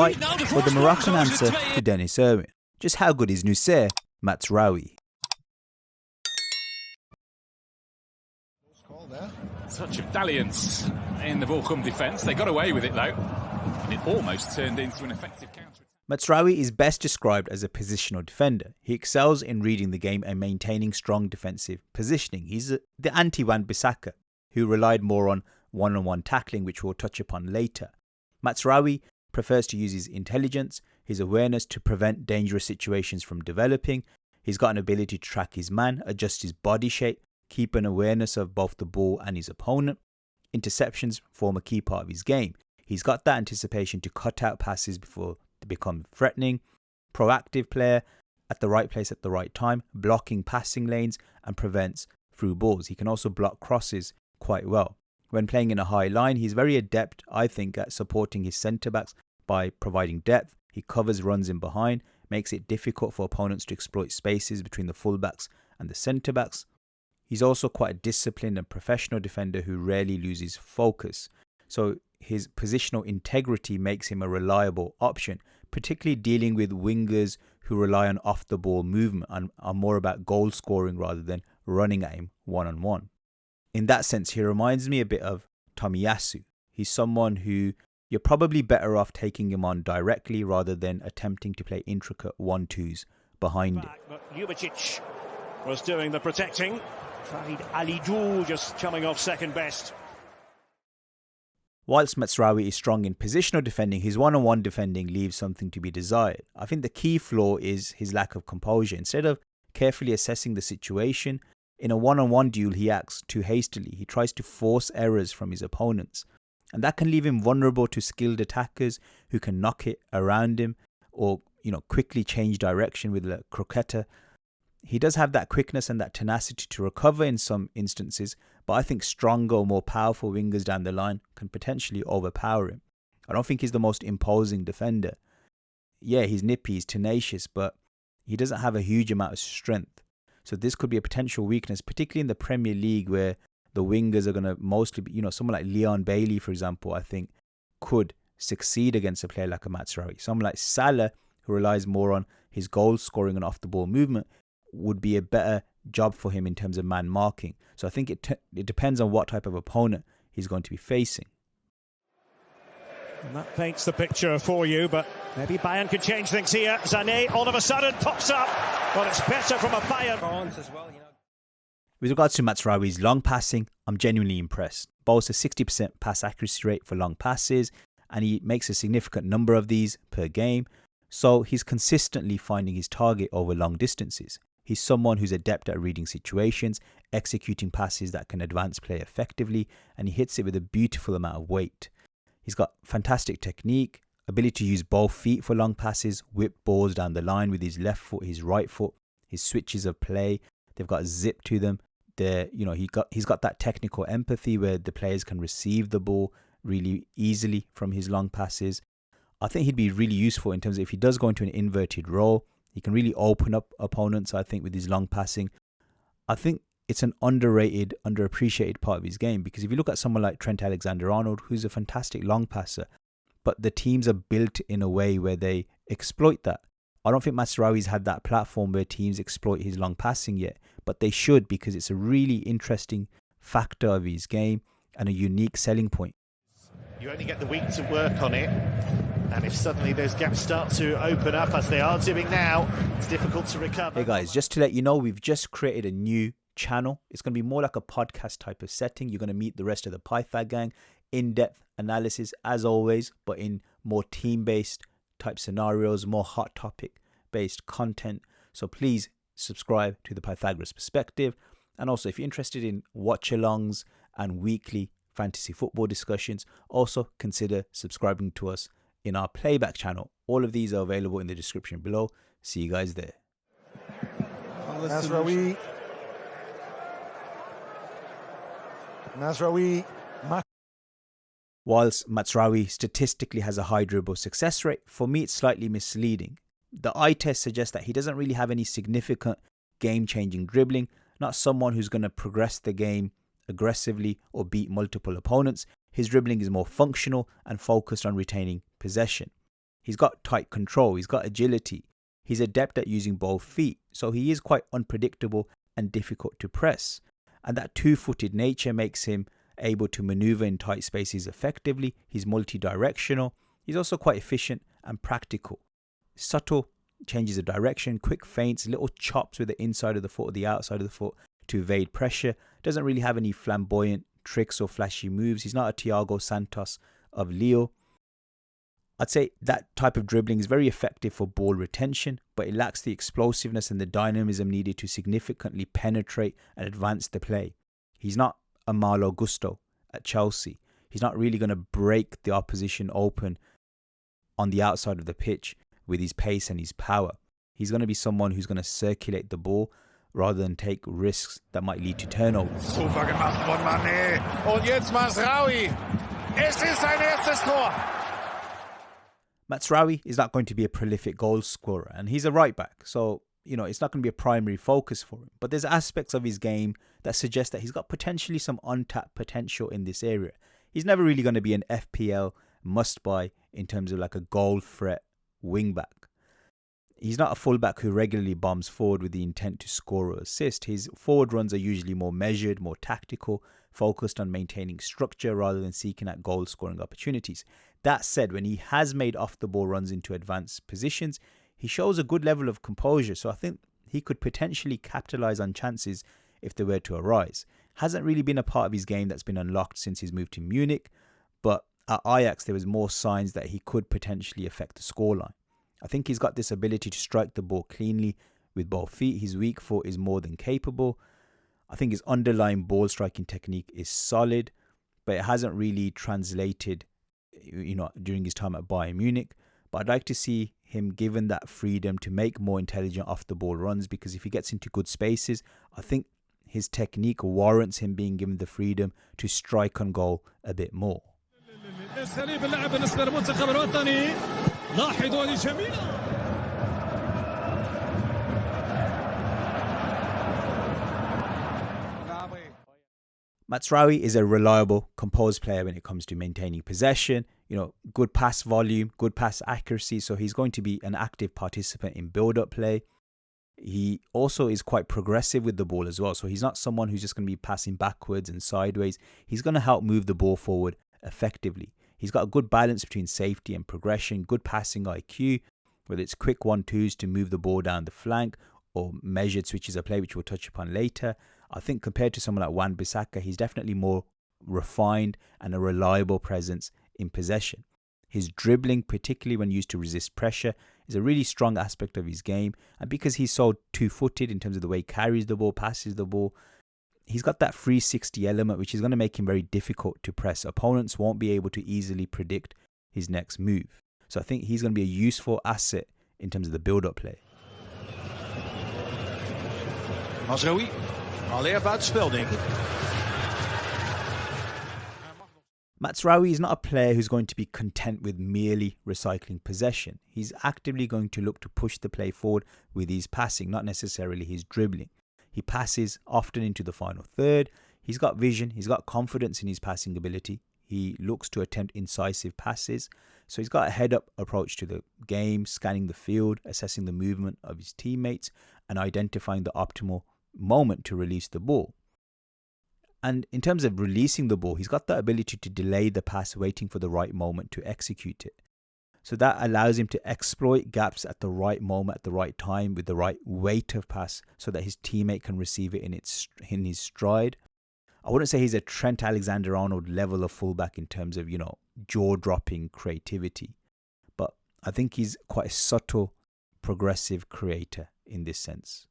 White, or the Moroccan answer to Dennis Irwin? Just how good is Noussair Mazraoui? Touch of dalliance in the Bochum defence. They got away with it though. And it almost turned into an effective counter. Mazraoui is best described as a positional defender. He excels in reading the game and maintaining strong defensive positioning. He's the anti-Wan-Bissaka, who relied more on one-on-one tackling, which we'll touch upon later. Mazraoui prefers to use his intelligence, his awareness to prevent dangerous situations from developing. He's got an ability to track his man, adjust his body shape, keep an awareness of both the ball and his opponent. Interceptions form a key part of his game. He's got that anticipation to cut out passes before they become threatening. Proactive player at the right place at the right time, blocking passing lanes and prevents through balls. He can also block crosses quite well. When playing in a high line, he's very adept, I think, at supporting his centre-backs by providing depth. He covers runs in behind, makes it difficult for opponents to exploit spaces between the fullbacks and the centre-backs. He's also quite a disciplined and professional defender who rarely loses focus. So his positional integrity makes him a reliable option, particularly dealing with wingers who rely on off-the-ball movement and are more about goal scoring rather than running at him one-on-one. In that sense, he reminds me a bit of Tomiyasu. He's someone who you're probably better off taking him on directly rather than attempting to play intricate 1-2s behind it. But Ljubicic was doing the protecting. Farid Alidou just coming off second best. Whilst Mazraoui is strong in positional defending, his one-on-one defending leaves something to be desired. I think the key flaw is his lack of composure. Instead of carefully assessing the situation, in a one-on-one duel he acts too hastily. He tries to force errors from his opponents. And that can leave him vulnerable to skilled attackers who can knock it around him or, quickly change direction with a croqueta. He does have that quickness and that tenacity to recover in some instances, but I think stronger or more powerful wingers down the line can potentially overpower him. I don't think he's the most imposing defender. Yeah, he's nippy, he's tenacious, but he doesn't have a huge amount of strength. So this could be a potential weakness, particularly in the Premier League where the wingers are going to mostly be, someone like Leon Bailey, for example, I think could succeed against a player like a Mazraoui. Someone like Salah, who relies more on his goal scoring and off-the-ball movement, would be a better job for him in terms of man marking. So I think it depends on what type of opponent he's going to be facing. And that paints the picture for you, but maybe Bayern could change things here. Sané all of a sudden pops up. Well, it's better from a Bayern. With regards to Mazraoui's long passing, I'm genuinely impressed. Boasts a 60% pass accuracy rate for long passes, and he makes a significant number of these per game. So he's consistently finding his target over long distances. He's someone who's adept at reading situations, executing passes that can advance play effectively, and he hits it with a beautiful amount of weight. He's got fantastic technique, ability to use both feet for long passes, whip balls down the line with his left foot, his right foot, his switches of play. They've got zip to them. He's got that technical empathy where the players can receive the ball really easily from his long passes. I think he'd be really useful in terms of if he does go into an inverted role, he can really open up opponents, I think, with his long passing. I think it's an underrated, underappreciated part of his game because if you look at someone like Trent Alexander-Arnold, who's a fantastic long passer, but the teams are built in a way where they exploit that. I don't think Mazraoui's had that platform where teams exploit his long passing yet, but they should because it's a really interesting factor of his game and a unique selling point. You only get the week to work on it, and if suddenly those gaps start to open up as they are doing now, it's difficult to recover. Hey guys, just to let you know, we've just created a new channel. It's going to be more like a podcast type of setting. You're going to meet the rest of the Pythag gang, in-depth analysis as always, but in more team-based type scenarios, more hot topic based content. So please subscribe to the Pythagoras Perspective. And also if you're interested in watch-alongs and weekly fantasy football discussions, also consider subscribing to us in our playback channel. All of these are available in the description below. See you guys there. Mazraoui. Whilst Mazraoui statistically has a high dribble success rate, for me it's slightly misleading. The eye test suggests that he doesn't really have any significant game-changing dribbling, not someone who's going to progress the game aggressively or beat multiple opponents. His dribbling is more functional and focused on retaining possession. He's got tight control, he's got agility, he's adept at using both feet, so he is quite unpredictable and difficult to press. And that two-footed nature makes him able to maneuver in tight spaces effectively. He's multi-directional. He's also quite efficient and practical. Subtle changes of direction, quick feints, little chops with the inside of the foot or the outside of the foot to evade pressure. Doesn't really have any flamboyant tricks or flashy moves. He's not a Thiago Santos of Lille. I'd say that type of dribbling is very effective for ball retention, but it lacks the explosiveness and the dynamism needed to significantly penetrate and advance the play. He's not a Malo Gusto at Chelsea. He's not really going to break the opposition open on the outside of the pitch with his pace and his power. He's going to be someone who's going to circulate the ball rather than take risks that might lead to turnovers. Super gemacht von Mané. Und jetzt Mazraoui. Es ist sein erstes Tor. Mazraoui is not going to be a prolific goal scorer, and he's a right back, so it's not going to be a primary focus for him. But there's aspects of his game that suggest that he's got potentially some untapped potential in this area. He's never really going to be an FPL must-buy in terms of like a goal threat wing back. He's not a fullback who regularly bombs forward with the intent to score or assist. His forward runs are usually more measured, more tactical, focused on maintaining structure rather than seeking out goal-scoring opportunities. That said, when he has made off-the-ball runs into advanced positions, he shows a good level of composure, so I think he could potentially capitalise on chances if they were to arise. Hasn't really been a part of his game that's been unlocked since his move to Munich, but at Ajax there was more signs that he could potentially affect the scoreline. I think he's got this ability to strike the ball cleanly with both feet. His weak foot is more than capable. I think his underlying ball striking technique is solid, but it hasn't really translated during his time at Bayern Munich. But I'd like to see him given that freedom to make more intelligent off-the-ball runs, because if he gets into good spaces, I think his technique warrants him being given the freedom to strike on goal a bit more. Mazraoui is a reliable, composed player when it comes to maintaining possession, good pass volume, good pass accuracy, so he's going to be an active participant in build-up play. He also is quite progressive with the ball as well, so he's not someone who's just going to be passing backwards and sideways. He's going to help move the ball forward effectively. He's got a good balance between safety and progression, good passing IQ, whether it's quick 1-2s to move the ball down the flank or measured switches of play, which we'll touch upon later. I think compared to someone like Wan-Bissaka, he's definitely more refined and a reliable presence in possession. His dribbling, particularly when used to resist pressure, is a really strong aspect of his game. And because he's so two-footed in terms of the way he carries the ball, passes the ball, he's got that 360 element, which is going to make him very difficult to press. Opponents won't be able to easily predict his next move. So I think he's going to be a useful asset in terms of the build-up play. Mazraoui. Allee buitenspel, denk ik. Mazraoui is not a player who's going to be content with merely recycling possession. He's actively going to look to push the play forward with his passing, not necessarily his dribbling. He passes often into the final third. He's got vision. He's got confidence in his passing ability. He looks to attempt incisive passes. So he's got a head-up approach to the game, scanning the field, assessing the movement of his teammates, and identifying the optimal moment to release the ball. And in terms of releasing the ball, he's got the ability to delay the pass, waiting for the right moment to execute it. So that allows him to exploit gaps at the right moment, at the right time, with the right weight of pass, so that his teammate can receive it in his stride. I wouldn't say he's a Trent Alexander-Arnold level of fullback in terms of, jaw-dropping creativity. But I think he's quite a subtle, progressive creator in this sense.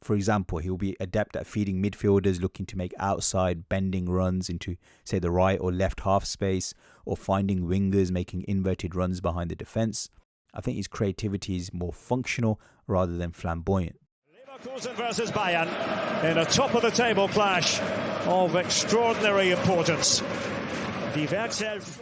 For example, he'll be adept at feeding midfielders looking to make outside bending runs into, say, the right or left half space, or finding wingers making inverted runs behind the defence. I think his creativity is more functional rather than flamboyant. Leverkusen versus Bayern in a top-of-the-table clash of extraordinary importance.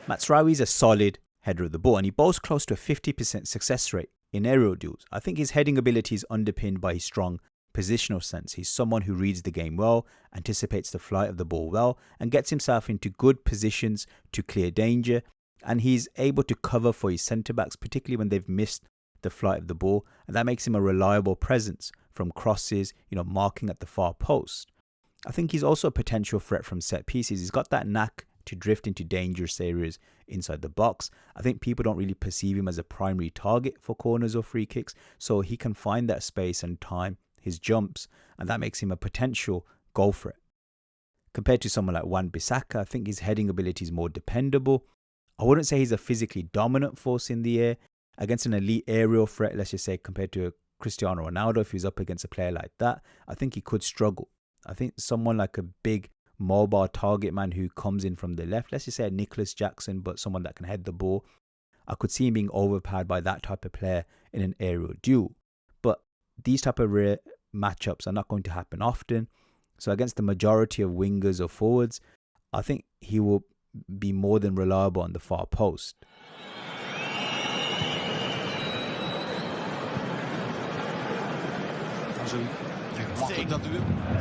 Mazraoui is a solid header of the ball, and he boasts close to a 50% success rate in aerial duels. I think his heading ability is underpinned by his strong positional sense. He's someone who reads the game well, anticipates the flight of the ball well, and gets himself into good positions to clear danger. And he's able to cover for his centre-backs, particularly when they've missed the flight of the ball. And that makes him a reliable presence from crosses, marking at the far post. I think he's also a potential threat from set pieces. He's got that knack to drift into dangerous areas inside the box. I think people don't really perceive him as a primary target for corners or free kicks. So he can find that space and time his jumps. And that makes him a potential goal threat. Compared to someone like Wan-Bissaka, I think his heading ability is more dependable. I wouldn't say he's a physically dominant force in the air. Against an elite aerial threat, let's just say, compared to Cristiano Ronaldo, if he's up against a player like that, I think he could struggle. I think someone like a big mobile target man who comes in from the left, let's just say a Nicholas Jackson, but someone that can head the ball, I could see him being overpowered by that type of player in an aerial duel. But these type of rare matchups are not going to happen often. So against the majority of wingers or forwards, I think he will be more than reliable on the far post.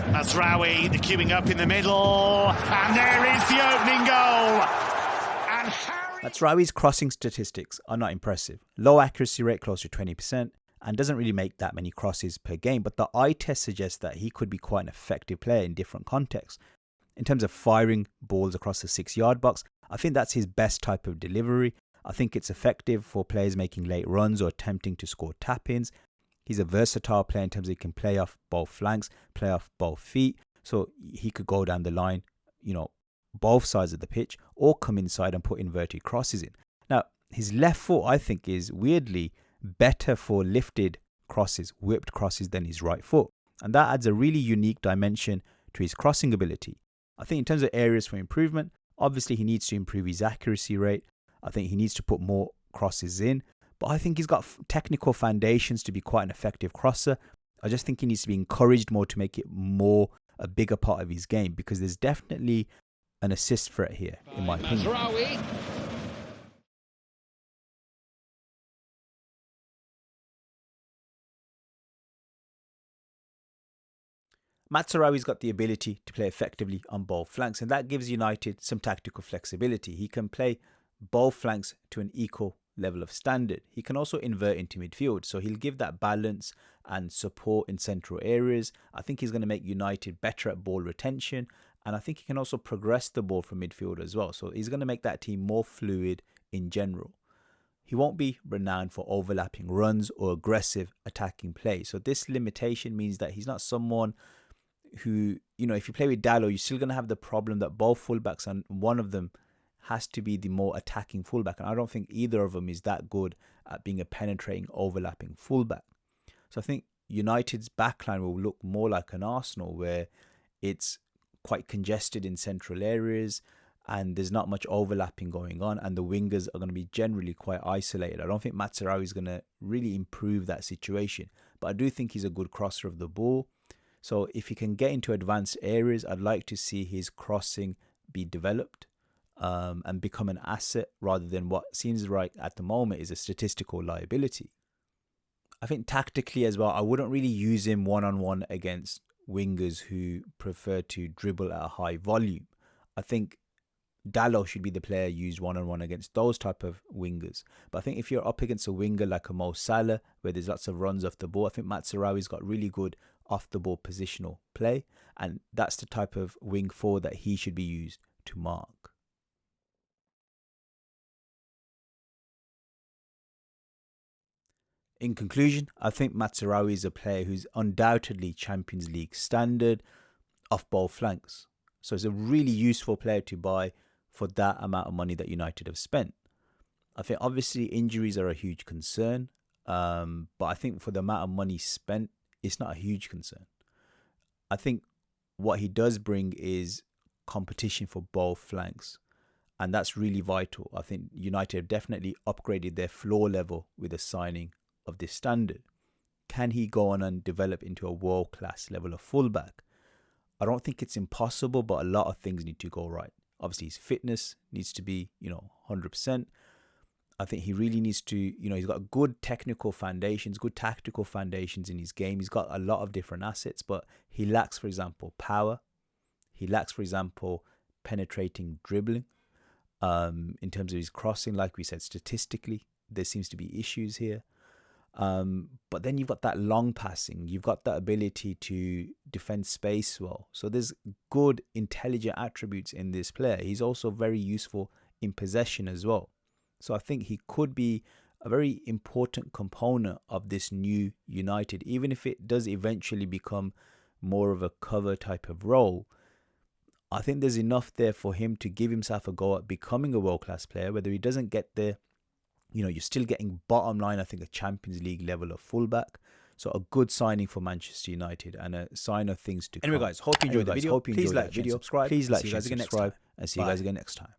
Mazraoui, the queuing up in the middle, and there is the opening goal. And Mazraoui's crossing statistics are not impressive. Low accuracy rate, close to 20%, and doesn't really make that many crosses per game. But the eye test suggests that he could be quite an effective player in different contexts. In terms of firing balls across the 6-yard box, I think that's his best type of delivery. I think it's effective for players making late runs or attempting to score tap-ins. He's a versatile player in terms of he can play off both flanks, play off both feet. So he could go down the line, both sides of the pitch, or come inside and put inverted crosses in. Now, his left foot, I think, is weirdly better for lifted crosses, whipped crosses, than his right foot. And that adds a really unique dimension to his crossing ability. I think in terms of areas for improvement, obviously he needs to improve his accuracy rate. I think he needs to put more crosses in. But I think he's got technical foundations to be quite an effective crosser. I just think he needs to be encouraged more to make it more a bigger part of his game, because there's definitely an assist threat here, in my opinion. Mazraoui's got the ability to play effectively on both flanks, and that gives United some tactical flexibility. He can play both flanks to an equal level of standard. He can also invert into midfield, so he'll give that balance and support in central areas. I think he's going to make United better at ball retention, and I think he can also progress the ball from midfield as well. So he's going to make that team more fluid in general. He won't be renowned for overlapping runs or aggressive attacking play. So this limitation means that he's not someone who, if you play with Dalot, you're still going to have the problem that both fullbacks, and one of them has to be the more attacking fullback. And I don't think either of them is that good at being a penetrating, overlapping fullback. So I think United's backline will look more like an Arsenal, where it's quite congested in central areas and there's not much overlapping going on, and the wingers are going to be generally quite isolated. I don't think Mazraoui is going to really improve that situation, but I do think he's a good crosser of the ball. So if he can get into advanced areas, I'd like to see his crossing be developed and become an asset rather than what seems right at the moment is a statistical liability. I think tactically as well, I wouldn't really use him one-on-one against wingers who prefer to dribble at a high volume. I think Dalot should be the player used one-on-one against those type of wingers. But I think if you're up against a winger like a Mo Salah, where there's lots of runs off the ball, I think Mazraoui's got really good off-the-ball positional play, and that's the type of wing forward that he should be used to mark. In conclusion, I think Mazraoui is a player who's undoubtedly Champions League standard off both flanks. So it's a really useful player to buy for that amount of money that United have spent. I think obviously injuries are a huge concern, but I think for the amount of money spent, it's not a huge concern. I think what he does bring is competition for both flanks, and that's really vital. I think United have definitely upgraded their floor level with the signing of this standard. Can he go on and develop into a world-class level of fullback? I don't think it's impossible, but a lot of things need to go right. Obviously, his fitness needs to be, 100%. I think he really needs to, he's got good technical foundations, good tactical foundations in his game. He's got a lot of different assets, but he lacks, for example, power. He lacks, for example, penetrating dribbling. in terms of his crossing. Like we said, statistically, there seems to be issues here. But then you've got that long passing. You've got that ability to defend space well. So there's good, intelligent attributes in this player. He's also very useful in possession as well. So I think he could be a very important component of this new United, even if it does eventually become more of a cover type of role. I think there's enough there for him to give himself a go at becoming a world-class player. Whether he doesn't get there, you know, you're still getting bottom line, I think, a Champions League level of fullback. So a good signing for Manchester United and a sign of things to come. Anyway, guys, hope you enjoyed the video. Please like, share, subscribe. Please like, share, subscribe, and see you guys again next time.